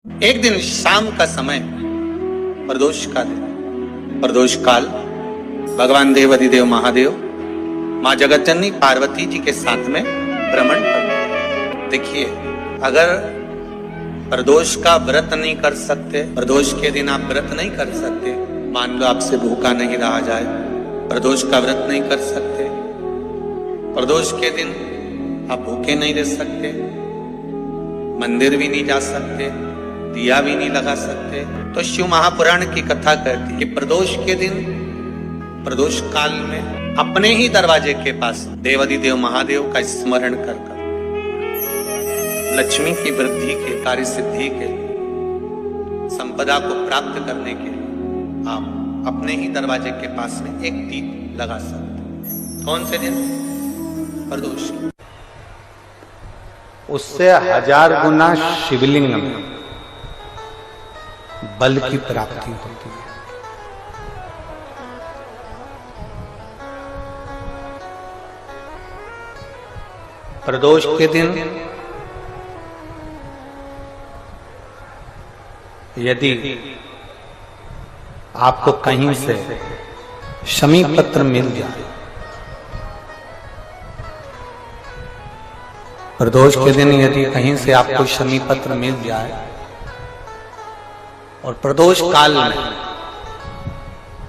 एक दिन शाम का समय, प्रदोष का दिन, प्रदोष काल, भगवान देव अधिदेव महादेव माँ जगतजननी पार्वती जी के साथ में भ्रमण कर। देखिए, अगर प्रदोष का व्रत नहीं कर सकते, प्रदोष के दिन आप व्रत नहीं कर सकते, मान लो आपसे भूखा नहीं रहा जाए, प्रदोष का व्रत नहीं कर सकते, प्रदोष के दिन आप भूखे नहीं रह सकते, मंदिर भी नहीं जा सकते, दिया भी नहीं लगा सकते, तो शिव महापुराण की कथा कहती है कि प्रदोष के दिन, प्रदोष काल में अपने ही दरवाजे के पास देवाधिदेव महादेव का स्मरण कर लक्ष्मी की वृद्धि के, कार्य सिद्धि के, संपदा को प्राप्त करने के लिए आप अपने ही दरवाजे के पास में एक दीप लगा सकते। कौन से दिन? प्रदोष। उससे 1000 गुना शिवलिंग में बल की प्राप्ति होती है। प्रदोष के दिन यदि आपको कहीं से शमी पत्र मिल जाए, प्रदोष के दिन यदि कहीं से आपको शमी पत्र मिल जाए और प्रदोष काल में,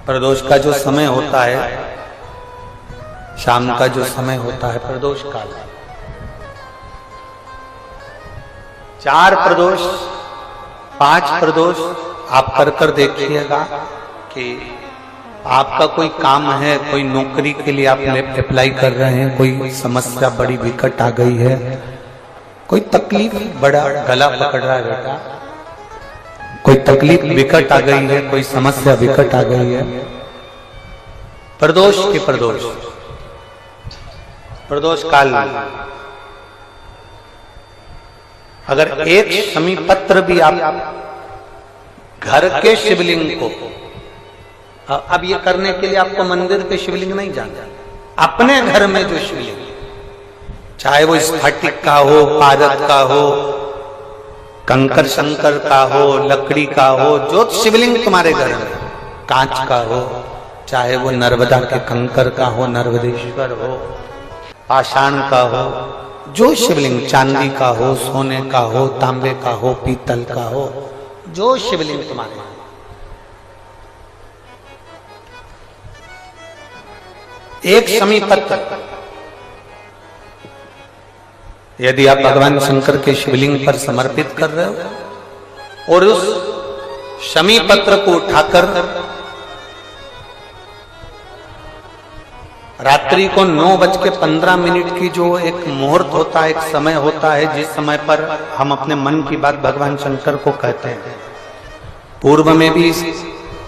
प्रदोष का जो समय होता है, शाम का जो समय होता है प्रदोष काल, 4 प्रदोष 5 प्रदोष आप कर देखिएगा कि आपका कोई काम है, कोई नौकरी के लिए आप अप्लाई कर रहे हैं, कोई समस्या बड़ी विकट आ गई है, कोई तकलीफ, बड़ा गला पकड़ रहा है बेटा, कोई तकलीफ विकट आ गई है, कोई समस्या विकट आ गई है, प्रदोष के प्रदोष काल में अगर एक शमी पत्र भी आप घर के शिवलिंग को, अब ये करने के लिए आपको मंदिर के शिवलिंग नहीं जाना, अपने घर में जो शिवलिंग, चाहे वो स्फटिक का हो, पारद का हो, कंकर शंकर का हो, लकड़ी का हो, जो शिवलिंग तुम्हारे घर में, कांच का हो, चाहे वो नर्मदा के कंकर का हो, नर्मदेश्वर हो, पाषाण का हो, जो शिवलिंग, चांदी का हो, सोने का हो, तांबे का हो, पीतल का हो, जो शिवलिंग तुम्हारे, एक शमी पत्र यदि आप भगवान शंकर के शिवलिंग पर समर्पित कर रहे हो और उस शमी पत्र को उठाकर रात्रि को 9:15 की जो एक मुहूर्त होता है, एक समय होता है, जिस समय पर हम अपने मन की बात भगवान शंकर को कहते हैं, पूर्व में भी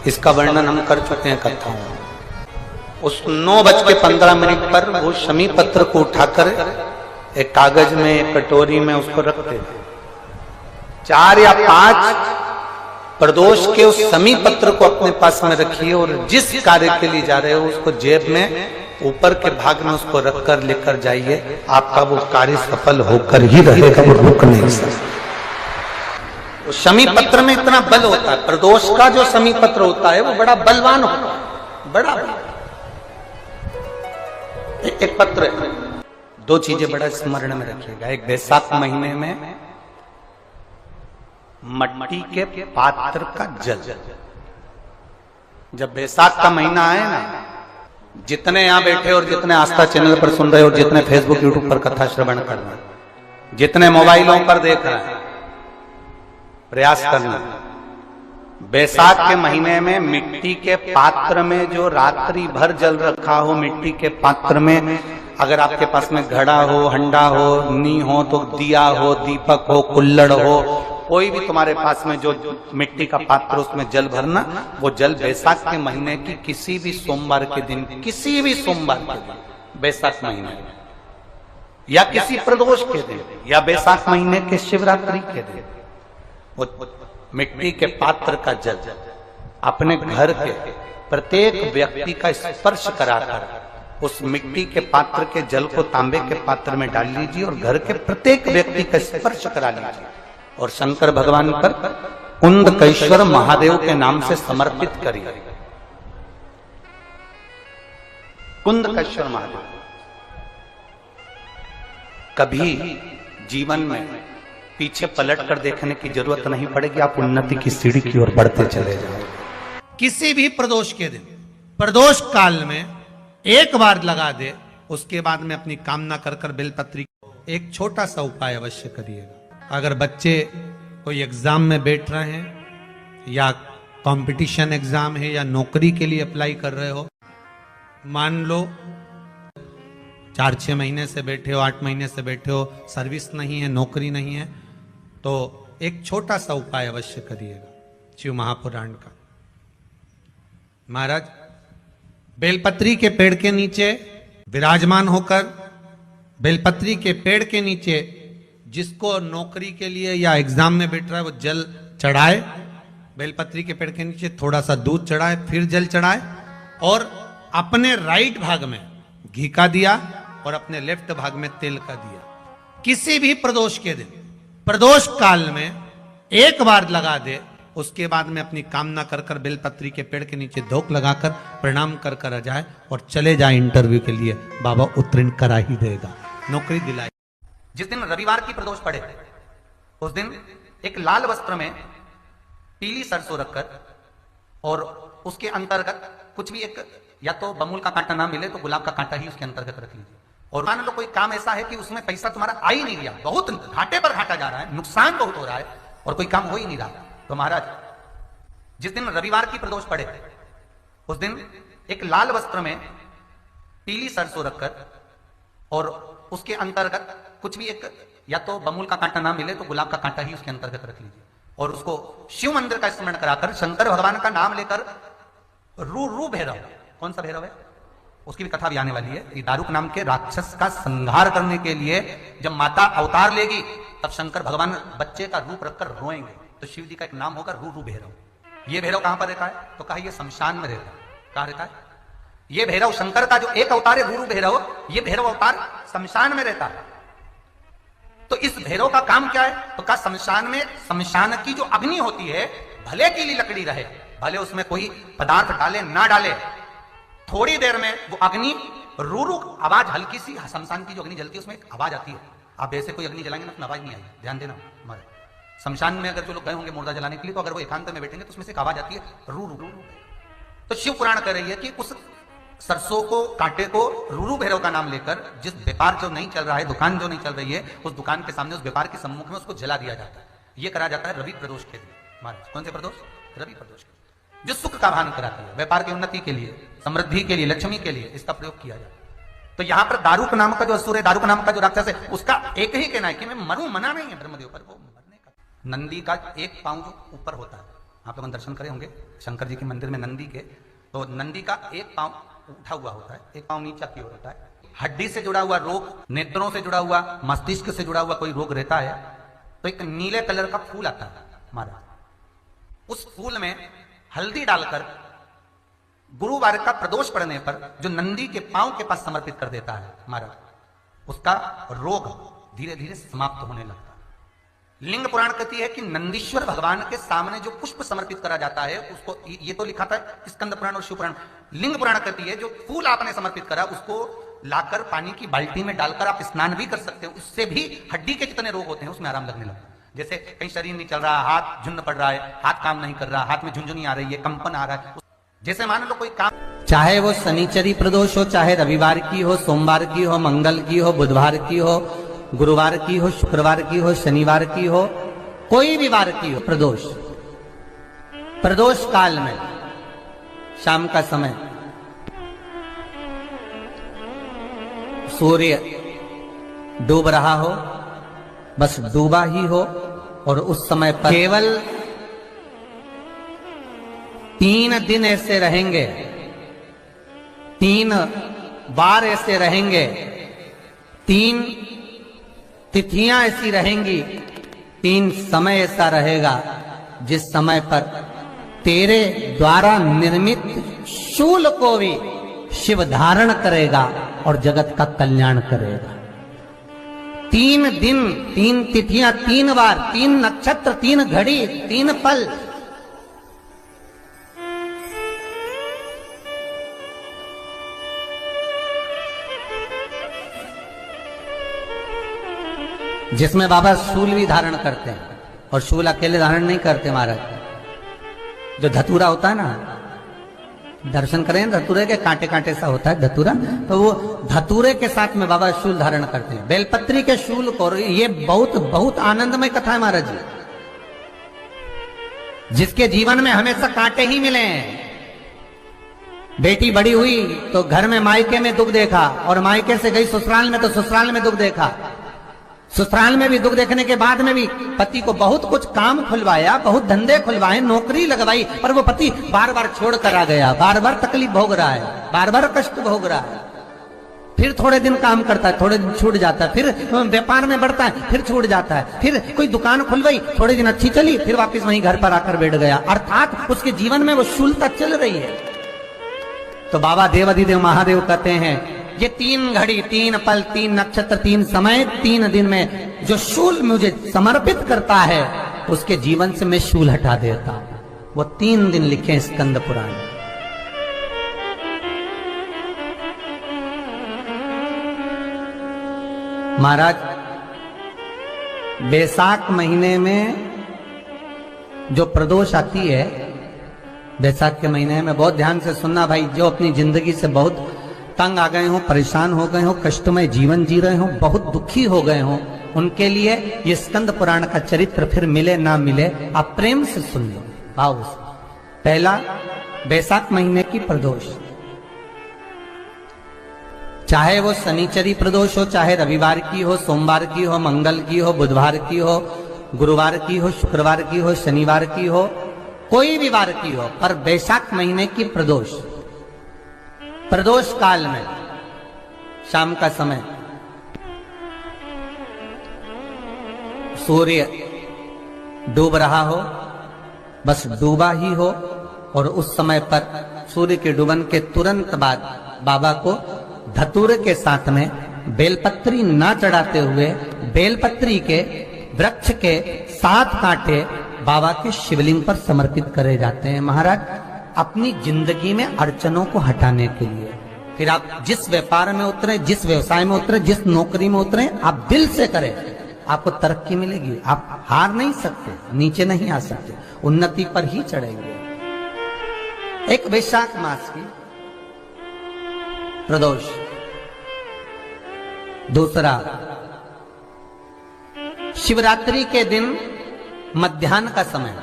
इसका वर्णन हम कर चुके हैं कथाओं में, उस 9:15 पर वो शमी पत्र को उठाकर एक कागज में, एक कटोरी में उसको रखते थे। 4 या 5 प्रदोष के उस शमी पत्र को अपने पास में रखिए और जिस कार्य के लिए जा रहे हो उसको जेब में ऊपर के भाग में उसको रखकर लेकर जाइए, आपका वो कार्य सफल होकर ही रहेगा, वो रुक नहीं सकता। शमी पत्र में इतना बल होता है, प्रदोष का जो शमी पत्र होता है वो बड़ा बलवान होता है, बड़ा एक पत्र है। 2 चीजें बड़ा स्मरण में रखिएगा। एक, बैसाख महीने में मट्टी के पात्र का जल, जब बैसाख का महीना आए ना, जितने यहां बैठे और जितने आस्था चैनल पर सुन रहे हो, जितने फेसबुक यूट्यूब पर कथा श्रवण कर रहे हैं, जितने मोबाइलों पर देख रहे हैं, प्रयास करना, बैसाख के महीने में मिट्टी के पात्र में जो रात्रि भर जल रखा हो, मिट्टी के पात्र में, अगर आपके पास में घड़ा हो, हंडा हो, नी हो, तो दिया हो, दीपक हो, कुल्लड़ हो, कोई भी तुम्हारे पास में जो मिट्टी का पात्र, उसमें जल भरना। वो जल बैसाख के महीने की किसी भी सोमवार के दिन, किसी भी सोमवार के दिन, बैसाख महीने में, या किसी प्रदोष के दिन, या बैसाख महीने के शिवरात्रि के दिन, वो मिट्टी के पात्र का जल अपने घर के प्रत्येक व्यक्ति का स्पर्श कराकर उस मिट्टी के पात्र के जल को तांबे के पात्र में डाल लीजिए और घर के प्रत्येक व्यक्ति का स्पर्श करा लीजिए। और शंकर भगवान पर कुंदकेश्वर महादेव के नाम से समर्पित करिए। कुंदकेश्वर महादेव। कभी जीवन में पीछे पलट कर देखने की जरूरत नहीं पड़ेगी, आप उन्नति की सीढ़ी की ओर बढ़ते चले जाओ। किसी भी प्रदोष के दिन, प्रदोष काल में एक बार लगा दे, उसके बाद में अपनी कामना कर कर बेलपत्री। एक छोटा सा उपाय अवश्य करिएगा। अगर बच्चे कोई एग्जाम में बैठ रहे हैं या कंपटीशन एग्जाम है या नौकरी के लिए अप्लाई कर रहे हो, मान लो 4-6 महीने से बैठे हो, 8 महीने से बैठे हो, सर्विस नहीं है, नौकरी नहीं है, तो एक छोटा सा उपाय अवश्य करिएगा शिव महापुराण का। महाराज बेलपत्री के पेड़ के नीचे विराजमान होकर, बेलपत्री के पेड़ के नीचे जिसको नौकरी के लिए या एग्जाम में बैठ रहा है वो जल चढ़ाए, बेलपत्री के पेड़ के नीचे थोड़ा सा दूध चढ़ाए, फिर जल चढ़ाए और अपने राइट भाग में घी का दिया और अपने लेफ्ट भाग में तेल का दिया। किसी भी प्रदोष के दिन, प्रदोष काल में एक बार लगा दे, उसके बाद में अपनी कामना कर कर बेलपत्री के पेड़ के नीचे धोख लगाकर प्रणाम कर कर आ जाए और चले जाए इंटरव्यू के लिए, बाबा उत्तीर्ण करा ही देगा, नौकरी दिलाए। जिस दिन रविवार की प्रदोष पड़े उस दिन एक लाल वस्त्र में पीली सरसों रखकर और उसके अंतर्गत कुछ भी, एक या तो बमूल का कांटा ना मिले तो गुलाब का कांटा ही उसके अंतर्गत रख लीजिए। और मान लो कोई काम ऐसा है कि उसमें पैसा तुम्हारा आ ही नहीं रहा, बहुत घाटे पर घाटा जा रहा है, नुकसान बहुत हो रहा है और कोई काम हो ही नहीं रहा, तो महाराज जिस दिन रविवार की प्रदोष पड़े उस दिन एक लाल वस्त्र में पीली सरसों रखकर और उसके अंतर्गत कुछ भी, एक या तो बमूल का कांटा ना मिले तो गुलाब का कांटा ही उसके अंतर्गत रख लीजिए और उसको शिव मंदिर का स्मरण कराकर शंकर भगवान का नाम लेकर रू भैरव, कौन सा भैरव है उसकी भी कथा भी आने वाली है। ये दारुक नाम के राक्षस का संहार करने के लिए जब माता अवतार लेगी तब शंकर भगवान बच्चे का रूप रखकर रोएंगे, तो शिव जी का एक नाम होगा रू भैरव। ये भैरव कहां पर रहता है, तो कहा ये शमशान में रहता है। कहां रहता है ये भैरव? शंकर का जो एक अवतार है रू भैरव, ये भैरव अवतार शमशान में रहता है। तो इस भैरव का काम क्या है, तो कहा शमशान में, शमशान की जो अग्नि होती है भले गीली लकड़ी रहे, भले उसमें कोई पदार्थ डाले ना डाले, थोड़ी देर में वो अग्नि रू आवाज, हल्की सी शमशान की जो अग्नि जलती है उसमें एक आवाज आती है। आप ऐसे कोई अग्नि जलाएंगे ना तो आवाज नहीं आएगी, ध्यान देना। हमारे शमशान में अगर जो लोग गए होंगे मुर्दा जलाने के लिए, तो अगर वो एकांत में बैठेंगे तो उसमें से एक आवाज आती है रू रू। तो शिव पुराण कह रही है कि उस सरसों को, कांटे को रूरू भैरव का नाम लेकर जिस व्यापार जो नहीं चल रहा है, दुकान जो नहीं चल रही है, उस दुकान के सामने, उस व्यापार के सम्मुख में उसको जला दिया जाता है। यह करा जाता है रवि प्रदोष के दिन। महाराज कौन से प्रदोष? रवि प्रदोष के, जो सुख का भान कराती है, व्यापार की उन्नति के लिए, समृद्धि के लिए, लक्ष्मी के लिए इसका प्रयोग किया जाता है। तो यहां पर दारुक नाम का जो असुर है, दारुक नाम का जो राक्षस है, उसका एक ही कहना है कि मैं मरूं, मना नहीं है ब्रह्मदेव पर, वो मरने का। नंदी का एक पांव जो ऊपर होता है, आप लोग दर्शन करे होंगे शंकर जी के मंदिर में नंदी के, तो नंदी का एक पांव उठा हुआ होता है, एक पांव नीचा की ओर होता है। हड्डी से जुड़ा हुआ रोग, नेत्रों से जुड़ा हुआ, मस्तिष्क से जुड़ा हुआ कोई रोग रहता है तो एक नीले कलर का फूल आता है महाराज, उस फूल में हल्दी डालकर गुरुवार का प्रदोष पड़ने पर जो नंदी के पांव के पास समर्पित कर देता है महाराज, उसका रोग धीरे धीरे समाप्त होने लगता है। लिंग पुराण कहती है कि नंदीश्वर भगवान के सामने जो पुष्प समर्पित करा जाता है उसको, ये तो लिखा था स्कंद पुराण और शिव पुराण, लिंग पुराण कहती है जो फूल आपने समर्पित करा उसको लाकर पानी की बाल्टी में डालकर आप स्नान भी कर सकते हो, उससे भी हड्डी के जितने रोग होते हैं उसमें आराम लगने लगता है। जैसे कहीं शरीर नहीं चल रहा, हाथ झुन्न पड़ रहा है, हाथ काम नहीं कर रहा, हाथ में झुंझुनी आ रही है, कंपन आ रहा है, जैसे मान लो कोई काम, चाहे वो शनिचरी प्रदोष हो, चाहे रविवार की हो, सोमवार की हो, मंगल की हो, बुधवार की हो, गुरुवार की हो, शुक्रवार की हो, शनिवार की हो, कोई भी वार की हो, प्रदोष, प्रदोष काल में शाम का समय सूर्य डूब रहा हो, बस डूबा ही हो, और उस समय पर केवल 3 दिन ऐसे रहेंगे, 3 बार ऐसे रहेंगे, 3 तिथियां ऐसी रहेंगी, 3 समय ऐसा रहेगा जिस समय पर तेरे द्वारा निर्मित शूल को भी शिव धारण करेगा और जगत का कल्याण करेगा। 3 दिन, 3 तिथियां, 3 बार, 3 नक्षत्र, 3 घड़ी, 3 पल। जिसमें बाबा शूल भी धारण करते हैं, और शूल अकेले धारण नहीं करते महाराज। जो धतूरा होता है ना, दर्शन करें धतूरे के, कांटे कांटे सा होता है धतूरा, तो वो धतूरे के साथ में बाबा शूल धारण करते हैं, बेलपत्री के शूल को। ये बहुत बहुत आनंदमय कथा है महाराज जी। जिसके जीवन में हमेशा कांटे ही मिले हैं। बेटी बड़ी हुई तो घर में मायके में दुख देखा, और मायके से गई ससुराल में तो ससुराल में दुख देखा। ससुराल में भी दुख देखने के बाद में भी पति को बहुत कुछ काम खुलवाया, बहुत धंधे खुलवाए, नौकरी लगवाई, पर वो पति बार बार छोड़ कर आ गया, बार बार तकलीफ भोग रहा है, बार बार कष्ट भोग रहा है। फिर थोड़े दिन काम करता है, थोड़े दिन छूट जाता है, फिर व्यापार में बढ़ता है, फिर छूट जाता है, फिर कोई दुकान खुलवाई, थोड़े दिन अच्छी चली, फिर वापस वहीं घर पर आकर बैठ गया। अर्थात उसके जीवन में वो शूलता चल रही है। तो बाबा देवाधिदेव महादेव कहते हैं, ये 3 घड़ी, 3 पल, 3 नक्षत्र, 3 समय, 3 दिन में जो शूल मुझे समर्पित करता है, उसके जीवन से मैं शूल हटा देता हूं। वो 3 दिन लिखे स्कंद पुराण। महाराज बैसाख महीने में जो प्रदोष आती है, बैसाख के महीने में बहुत ध्यान से सुनना भाई, जो अपनी जिंदगी से बहुत तंग आ गए हो, परेशान हो गए हो, कष्टमय जीवन जी रहे हो, बहुत दुखी हो गए हो, उनके लिए ये स्कंद पुराण का चरित्र फिर मिले ना मिले, आप प्रेम से सुन लो भाव से। पहला, बैसाख महीने की प्रदोष, चाहे वो शनिचरी प्रदोष हो, चाहे रविवार की हो, सोमवार की हो, मंगल की हो, बुधवार की हो, गुरुवार की हो, शुक्रवार की हो, शनिवार की हो, कोई भी वार की हो, पर बैसाख महीने की प्रदोष, प्रदोष काल में शाम का समय सूर्य डूब रहा हो, बस डूबा ही हो, और उस समय पर सूर्य के डूबन के तुरंत बाद बाबा को धतूरे के साथ में बेलपत्री ना चढ़ाते हुए बेलपत्री के वृक्ष के 7 कांटे बाबा के शिवलिंग पर समर्पित करे जाते हैं महाराज, अपनी जिंदगी में अड़चनों को हटाने के लिए। फिर आप जिस व्यापार में उतरे, जिस व्यवसाय में उतरे, जिस नौकरी में उतरे, आप दिल से करें, आपको तरक्की मिलेगी। आप हार नहीं सकते, नीचे नहीं आ सकते, उन्नति पर ही चढ़ेंगे। एक वैशाख मास की प्रदोष। दूसरा, शिवरात्रि के दिन मध्याह्न का समय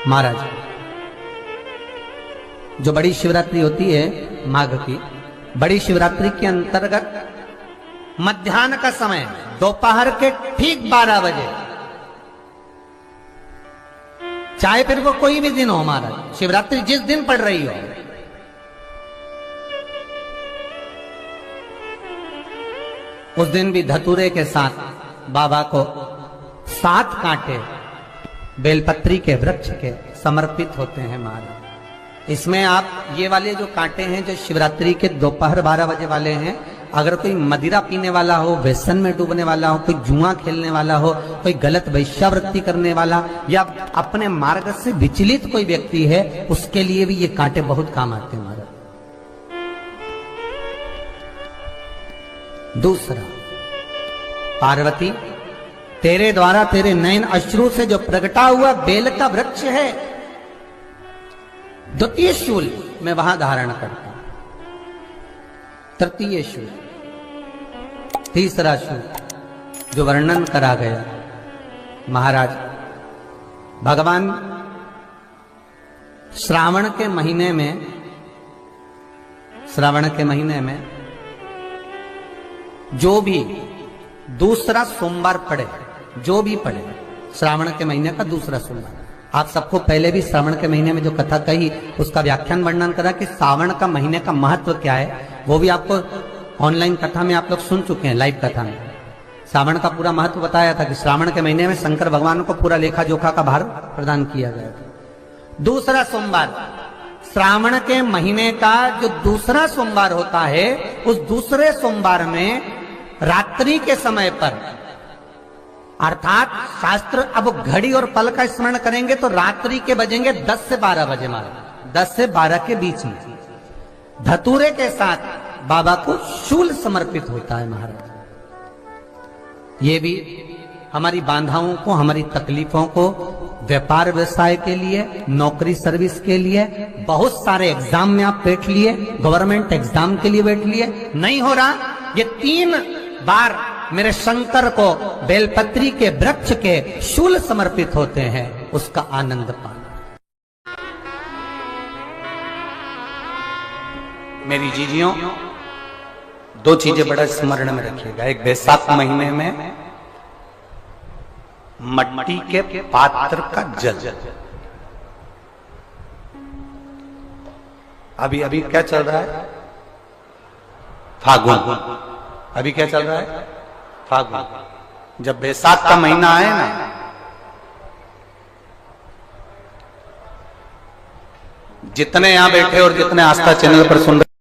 महाराज, जो बड़ी शिवरात्रि होती है माघ की, बड़ी शिवरात्रि के अंतर्गत मध्याह्न का समय, दोपहर के ठीक 12 बजे, चाहे फिर वो कोई भी दिन हो महाराज, शिवरात्रि जिस दिन पड़ रही हो, उस दिन भी धतूरे के साथ बाबा को 7 कांटे बेलपत्री के वृक्ष के समर्पित होते हैं महाराज। इसमें आप ये वाले जो कांटे हैं, जो शिवरात्रि के दोपहर 12 बजे वाले हैं, अगर कोई मदिरा पीने वाला हो, व्यसन में डूबने वाला हो, कोई जुआ खेलने वाला हो, कोई गलत वैश्यावृत्ति करने वाला, या अपने मार्ग से विचलित कोई व्यक्ति है, उसके लिए भी ये कांटे बहुत काम आते हैं महाराज। दूसरा, पार्वती तेरे द्वारा तेरे नयन अश्रु से जो प्रगटा हुआ बेल का वृक्ष है, द्वितीय शूल मैं वहां धारण करता हूं, तृतीय शूल, तीसरा शूल जो वर्णन करा गया महाराज। भगवान श्रावण के महीने में जो भी दूसरा सोमवार पड़े, जो भी पड़े, श्रावण के महीने का दूसरा सोमवार, आप सबको पहले भी श्रावण के महीने में जो कथा कही उसका व्याख्यान वर्णन करा कि श्रावण का महीने का महत्व क्या है, वो भी आपको ऑनलाइन कथा में आप लोग सुन चुके हैं, लाइव कथा में श्रावण का पूरा महत्व बताया था कि श्रावण के महीने में शंकर भगवान को पूरा लेखा जोखा का भार प्रदान किया गया था। दूसरा सोमवार, श्रावण के महीने का जो दूसरा सोमवार होता है, उस दूसरे सोमवार में रात्रि के समय पर, अर्थात शास्त्र अब घड़ी और पल का स्मरण करेंगे तो रात्रि के बजेंगे 10 से 12 बजे महाराज, 10 से 12 के बीच में धतूरे के साथ बाबा को शूल समर्पित होता है महाराज। ये भी हमारी बाधाओं को, हमारी तकलीफों को, व्यापार व्यवसाय के लिए, नौकरी सर्विस के लिए, बहुत सारे एग्जाम में आप बैठ लिए, गवर्नमेंट एग्जाम के लिए बैठ लिए, नहीं हो रहा, ये 3 बार मेरे शंकर को बेलपत्री के वृक्ष के शूल समर्पित होते हैं, उसका आनंद पाना। मेरी जीजियों, 2 चीजें बड़ा स्मरण में रखिएगा। एक बैसाख महीने में मट्टी के पात्र का जल, अभी क्या चल रहा है? फागुन। अभी क्या चल रहा है? फागुन। जब बैसाख का महीना आए ना, जितने यहां बैठे और जितने आस्था चैनल पर सुन रहे